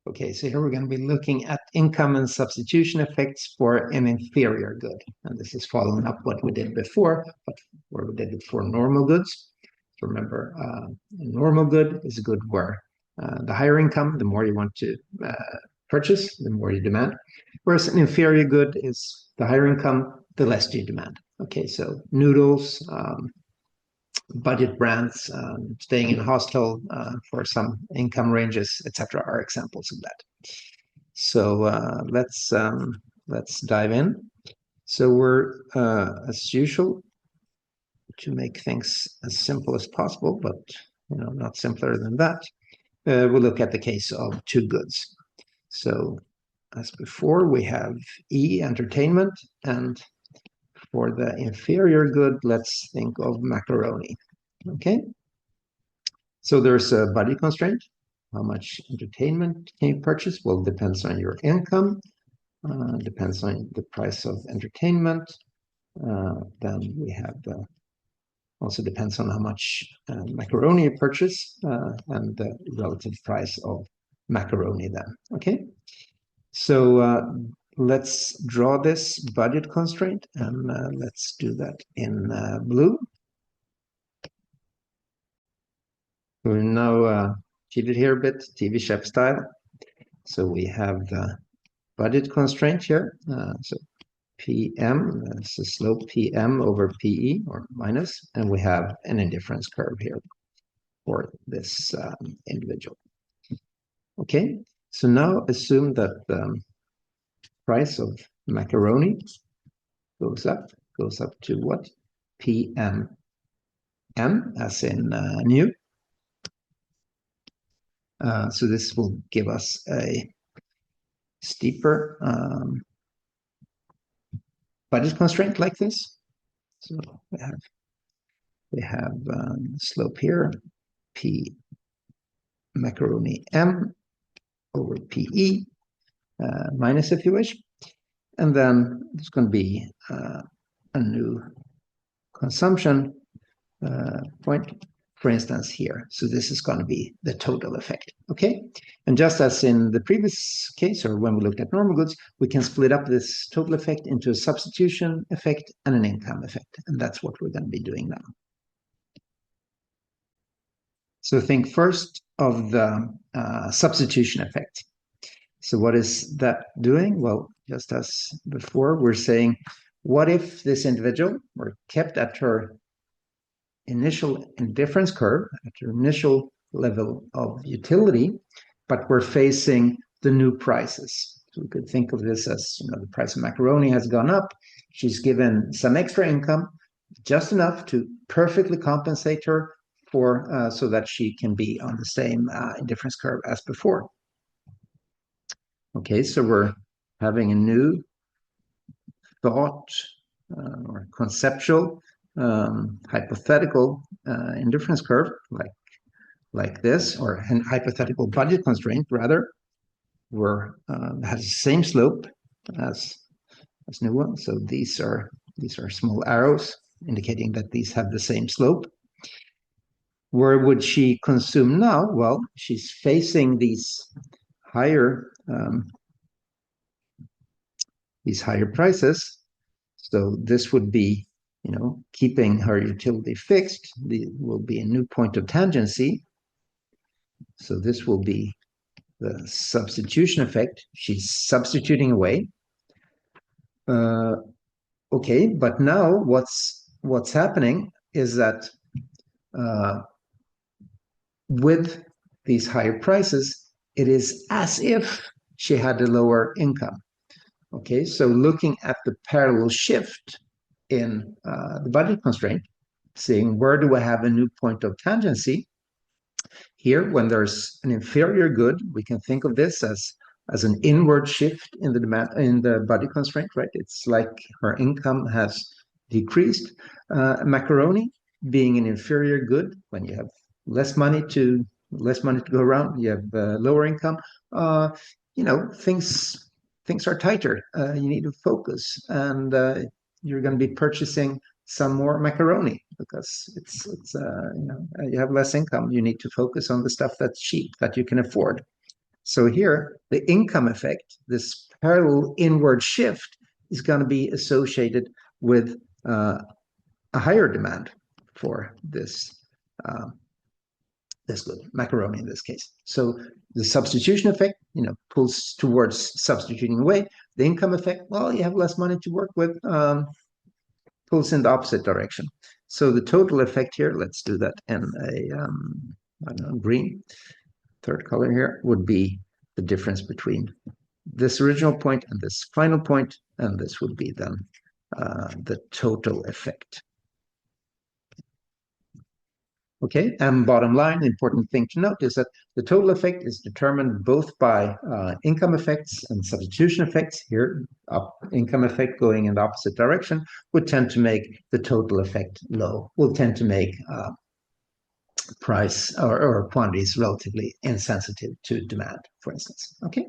Okay, so here we're going to be looking at income and substitution effects for an inferior good. And this is following up what we did before, but where we did it for normal goods. So remember, a normal good is a good where the higher income, the more you want to purchase, the more you demand. Whereas an inferior good is the higher income, the less you demand. Okay, so noodles, budget brands, staying in a hostel for some income ranges, etc., are examples of that. So let's dive in. So we're as usual to make things as simple as possible, but not simpler than that. We'll look at the case of two goods. So as before, we have E, entertainment, and for the inferior good, let's think of macaroni. Okay, so there's a budget constraint. How much entertainment can you purchase? Well, it depends on your income, depends on the price of entertainment. Then we have also depends on how much macaroni you purchase and the relative price of macaroni then. Okay, so let's draw this budget constraint, and let's do that in blue. We now cheated here a bit, TV chef style. So we have the budget constraint here. So PM, that's the slope PM over PE, or minus, and we have an indifference curve here for this individual. Okay, so now assume that the price of macaroni goes up to what? PM, as in new. So this will give us a steeper budget constraint like this. So we have slope here, P macaroni M over PE minus, if you wish, and then there's going to be a new consumption point, for instance, here. So this is going to be the total effect, okay? And just as in the previous case, or when we looked at normal goods, we can split up this total effect into a substitution effect and an income effect, and that's what we're going to be doing now. So think first of the substitution effect. So what is that doing? Well, just as before, we're saying, what if this individual were kept at her initial indifference curve, at her initial level of utility, but we're facing the new prices? So we could think of this as, the price of macaroni has gone up. She's given some extra income, just enough to perfectly compensate her for so that she can be on the same indifference curve as before. Okay, so we're having a new thought or conceptual hypothetical indifference curve like this, or an hypothetical budget constraint rather, where has the same slope as new one. So these are small arrows indicating that these have the same slope. Where would she consume now? Well, she's facing these higher prices. So this would be, keeping her utility fixed. There will be a new point of tangency. So this will be the substitution effect. She's substituting away. Okay, but now what's happening is that with these higher prices, it is as if she had a lower income. Okay, so looking at the parallel shift in the budget constraint, seeing where do I have a new point of tangency. Here, when there's an inferior good, we can think of this as an inward shift in the demand in the budget constraint, right? It's like her income has decreased. Macaroni being an inferior good, when you have less money to go around, you have lower income. Things are tighter. You need to focus, and you're going to be purchasing some more macaroni because you have less income. You need to focus on the stuff that's cheap, that you can afford. So here, the income effect, this parallel inward shift, is going to be associated with a higher demand for this good, macaroni in this case. So the substitution effect, pulls towards substituting away. The income effect, well, you have less money to work with, pulls in the opposite direction. So the total effect here, let's do that in I don't know, green, third color here, would be the difference between this original point and this final point, and this would be then the total effect. Okay, and bottom line, the important thing to note is that the total effect is determined both by income effects and substitution effects. Here, income effect going in the opposite direction would tend to make the total effect low, will tend to make price or quantities relatively insensitive to demand, for instance. Okay.